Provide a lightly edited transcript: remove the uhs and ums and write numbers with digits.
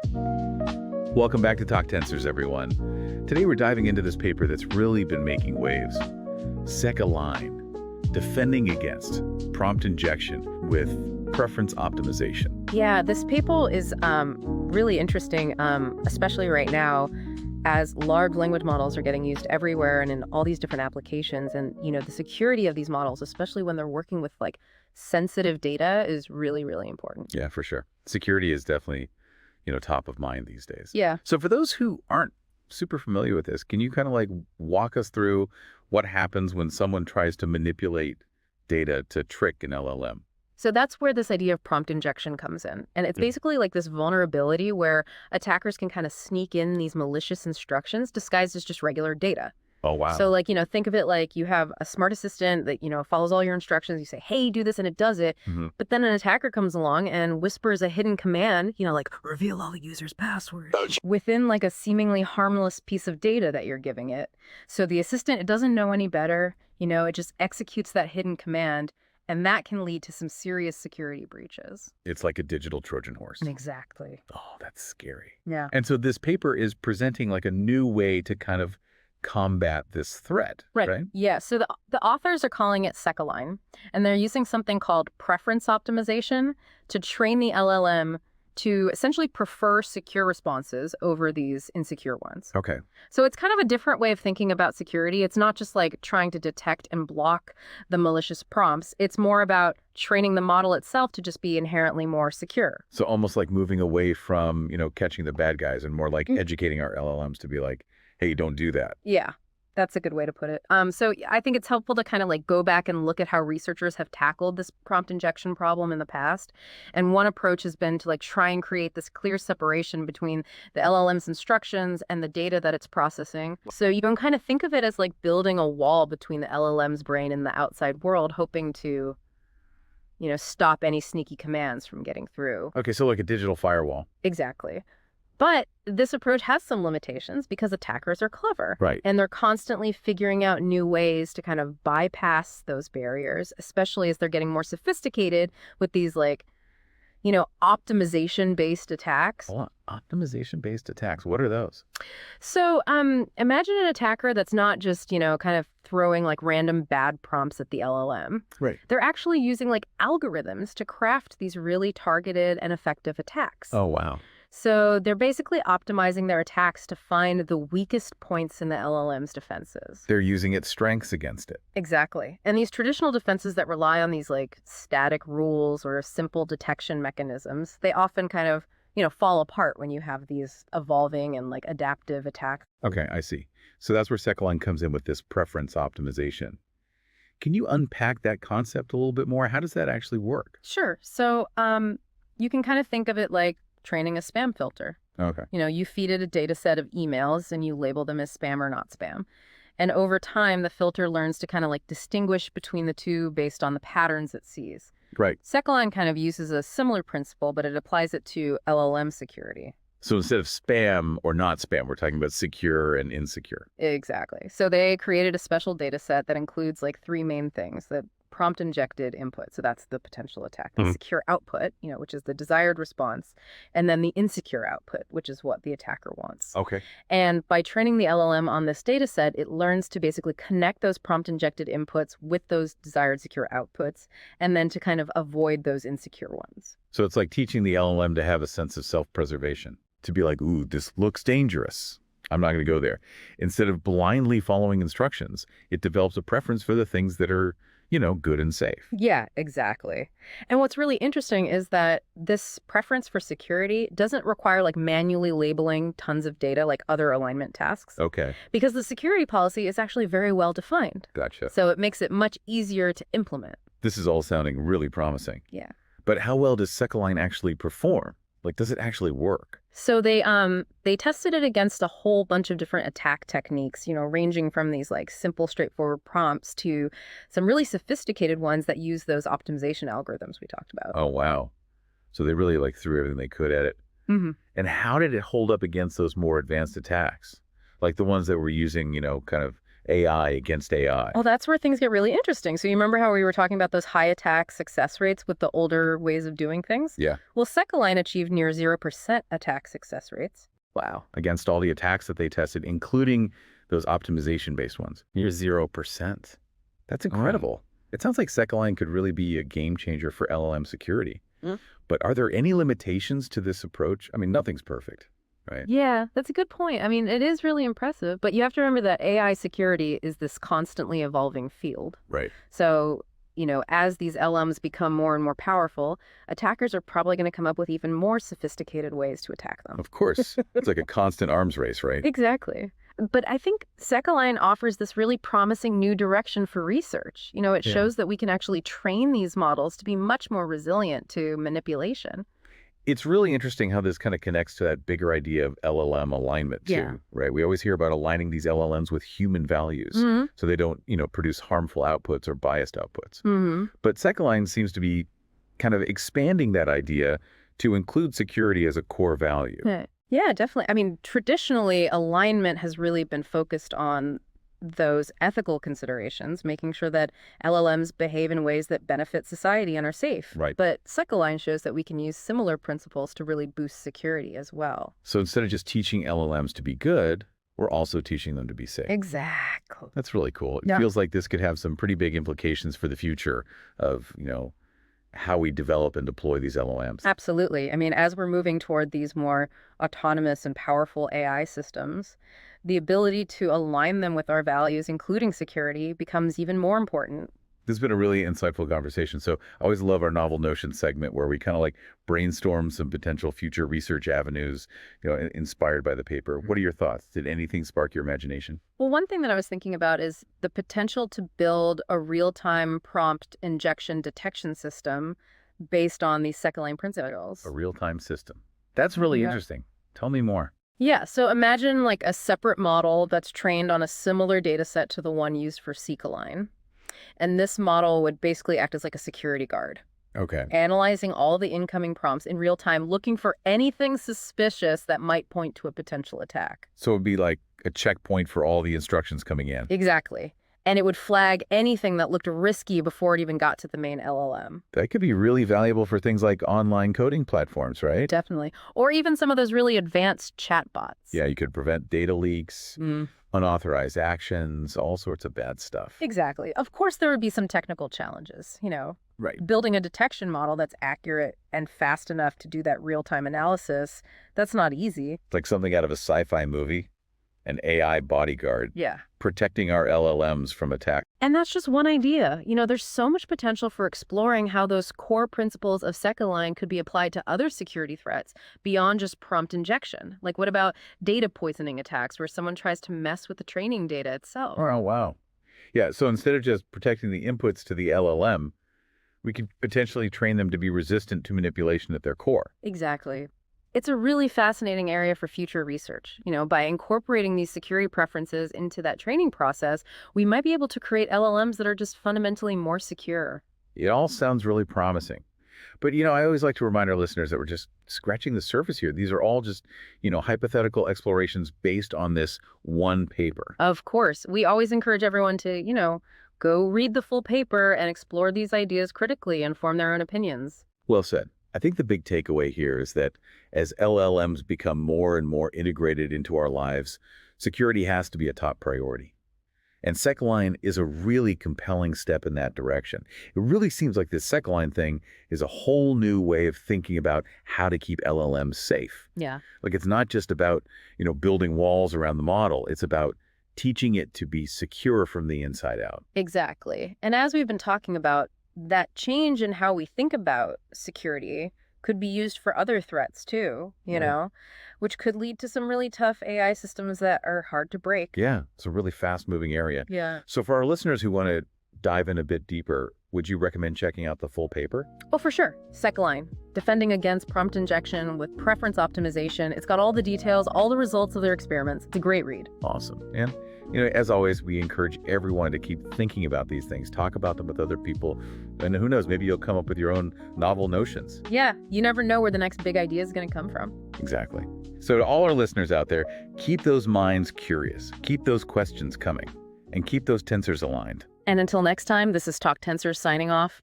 Welcome back to Talk Tensors, everyone. Today we're diving into this paper that's really been making waves. SecAlign, defending against prompt injection with preference optimization. Yeah, this paper is really interesting, especially right now, as large language models are getting used everywhere and in all these different applications. And, the security of these models, especially when they're working with sensitive data, is really, really important. Yeah, for sure. Security is definitely, top of mind these days. Yeah. So for those who aren't super familiar with this, can you kind of walk us through what happens when someone tries to manipulate data to trick an LLM? So that's where this idea of prompt injection comes in. And it's basically this vulnerability where attackers can kind of sneak in these malicious instructions disguised as just regular data. Oh, wow. So think of it like you have a smart assistant that, follows all your instructions. You say, hey, do this, and it does it. But then an attacker comes along and whispers a hidden command, reveal all the user's passwords within a seemingly harmless piece of data that you're giving it. So the assistant, it doesn't know any better. It just executes that hidden command. And that can lead to some serious security breaches. It's like a digital Trojan horse. Exactly. Oh, that's scary. Yeah. And so this paper is presenting a new way to kind of combat this threat, right? Yeah. So the authors are calling it SecAlign, and they're using something called preference optimization to train the LLM to essentially prefer secure responses over these insecure ones. Okay. So it's kind of a different way of thinking about security. It's not just trying to detect and block the malicious prompts. It's more about training the model itself to just be inherently more secure. So almost like moving away from, catching the bad guys and more like educating our LLMs to be like, hey, don't do that. Yeah. That's a good way to put it. So I think it's helpful to kind of go back and look at how researchers have tackled this prompt injection problem in the past. And one approach has been to try and create this clear separation between the LLM's instructions and the data that it's processing. So you can kind of think of it as building a wall between the LLM's brain and the outside world, hoping to, stop any sneaky commands from getting through. Okay, so like a digital firewall. Exactly. But this approach has some limitations because attackers are clever. Right. And they're constantly figuring out new ways to kind of bypass those barriers, especially as they're getting more sophisticated with these optimization-based attacks. Hold on. Optimization-based attacks. What are those? So imagine an attacker that's not just, kind of throwing random bad prompts at the LLM. Right. They're actually using algorithms to craft these really targeted and effective attacks. Oh, wow. So they're basically optimizing their attacks to find the weakest points in the LLM's defenses. They're using its strengths against it. Exactly. And these traditional defenses that rely on these static rules or simple detection mechanisms, they often kind of, fall apart when you have these evolving and adaptive attacks. Okay, I see. So that's where SecAlign comes in with this preference optimization. Can you unpack that concept a little bit more? How does that actually work? Sure. So you can kind of think of it like training a spam filter. Okay. You feed it a data set of emails and you label them as spam or not spam. And over time, the filter learns to kind of distinguish between the two based on the patterns it sees. Right. SecAlign kind of uses a similar principle, but it applies it to LLM security. So instead of spam or not spam, we're talking about secure and insecure. Exactly. So they created a special data set that includes three main things: the prompt-injected input, so that's the potential attack; the secure output, which is the desired response; and then the insecure output, which is what the attacker wants. Okay. And by training the LLM on this data set, it learns to basically connect those prompt-injected inputs with those desired secure outputs, and then to kind of avoid those insecure ones. So it's like teaching the LLM to have a sense of self-preservation, to be like, ooh, this looks dangerous. I'm not going to go there. Instead of blindly following instructions, it develops a preference for the things that are, good and safe. Yeah, exactly. And what's really interesting is that this preference for security doesn't require manually labeling tons of data like other alignment tasks. Okay. Because the security policy is actually very well defined. Gotcha. So it makes it much easier to implement. This is all sounding really promising. Yeah. But how well does SecAlign actually perform? Does it actually work? So they tested it against a whole bunch of different attack techniques, ranging from these simple, straightforward prompts to some really sophisticated ones that use those optimization algorithms we talked about. Oh, wow. So they really threw everything they could at it. Mm-hmm. And how did it hold up against those more advanced attacks? Like the ones that were using, kind of AI against AI. Well, that's where things get really interesting. So you remember how we were talking about those high attack success rates with the older ways of doing things? Yeah. Well, SecAlign achieved near 0% attack success rates. Wow. Against all the attacks that they tested, including those optimization-based ones. Near 0%. That's incredible. It sounds like SecAlign could really be a game changer for LLM security. Mm. But are there any limitations to this approach? I mean, nothing's perfect, right? Yeah, that's a good point. I mean, it is really impressive, but you have to remember that AI security is this constantly evolving field. Right. So, as these LLMs become more and more powerful, attackers are probably going to come up with even more sophisticated ways to attack them. Of course. It's like a constant arms race, right? Exactly. But I think SecAlign offers this really promising new direction for research. It Yeah. shows that we can actually train these models to be much more resilient to manipulation. It's really interesting how this kind of connects to that bigger idea of LLM alignment too, Yeah. right? We always hear about aligning these LLMs with human values Mm-hmm. so they don't, produce harmful outputs or biased outputs. Mm-hmm. But SecAlign seems to be kind of expanding that idea to include security as a core value. Yeah, definitely. I mean, traditionally, alignment has really been focused on those ethical considerations, making sure that LLMs behave in ways that benefit society and are safe. Right. But SecAlign shows that we can use similar principles to really boost security as well. So instead of just teaching LLMs to be good, we're also teaching them to be safe. Exactly. That's really cool. It Yeah. feels like this could have some pretty big implications for the future of, how we develop and deploy these LLMs. Absolutely. I mean, as we're moving toward these more autonomous and powerful AI systems, the ability to align them with our values, including security, becomes even more important. This has been a really insightful conversation. So I always love our Novel Notion segment where we kind of like brainstorm some potential future research avenues, inspired by the paper. What are your thoughts? Did anything spark your imagination? Well, one thing that I was thinking about is the potential to build a real-time prompt injection detection system based on these SecAlign principles. A real-time system. That's really Yeah. interesting. Tell me more. Yeah, so imagine like a separate model that's trained on a similar data set to the one used for SecAlign. And this model would basically act as like a security guard, Okay. analyzing all the incoming prompts in real time, looking for anything suspicious that might point to a potential attack. So it'd be like a checkpoint for all the instructions coming in. Exactly. And it would flag anything that looked risky before it even got to the main LLM. That could be really valuable for things like online coding platforms, right? Definitely. Or even some of those really advanced chatbots. Yeah, you could prevent data leaks, Mm, unauthorized actions, all sorts of bad stuff. exactly. Of course, there would be some technical challenges. Right. Building a detection model that's accurate and fast enough to do that real-time analysis, that's not easy. It's like something out of a sci-fi movie, an AI bodyguard Yeah. protecting our LLMs from attack. And that's just one idea. There's so much potential for exploring how those core principles of SecAlign could be applied to other security threats beyond just prompt injection. Like what about data poisoning attacks where someone tries to mess with the training data itself? Oh, wow. Yeah, so instead of just protecting the inputs to the LLM, we could potentially train them to be resistant to manipulation at their core. Exactly. It's a really fascinating area for future research. By incorporating these security preferences into that training process, we might be able to create LLMs that are just fundamentally more secure. It all sounds really promising. But, I always like to remind our listeners that we're just scratching the surface here. These are all just, hypothetical explorations based on this one paper. Of course, we always encourage everyone to, go read the full paper and explore these ideas critically and form their own opinions. Well said. I think the big takeaway here is that as LLMs become more and more integrated into our lives, security has to be a top priority. And SecAlign is a really compelling step in that direction. It really seems like this SecAlign thing is a whole new way of thinking about how to keep LLMs safe. Yeah. Like it's not just about, building walls around the model. It's about teaching it to be secure from the inside out. Exactly. And as we've been talking about, that change in how we think about security could be used for other threats too, which could lead to some really tough AI systems that are hard to break. Yeah, it's a really fast-moving area. Yeah. So for our listeners who want to dive in a bit deeper, would you recommend checking out the full paper? Oh, for sure. SecAlign, defending against prompt injection with preference optimization. It's got all the details, all the results of their experiments. It's a great read. Awesome. And, as always, we encourage everyone to keep thinking about these things, talk about them with other people, and who knows, maybe you'll come up with your own novel notions. Yeah, you never know where the next big idea is going to come from. Exactly. So to all our listeners out there, keep those minds curious. Keep those questions coming. and keep those tensors aligned. And until next time, this is Talk Tensors signing off.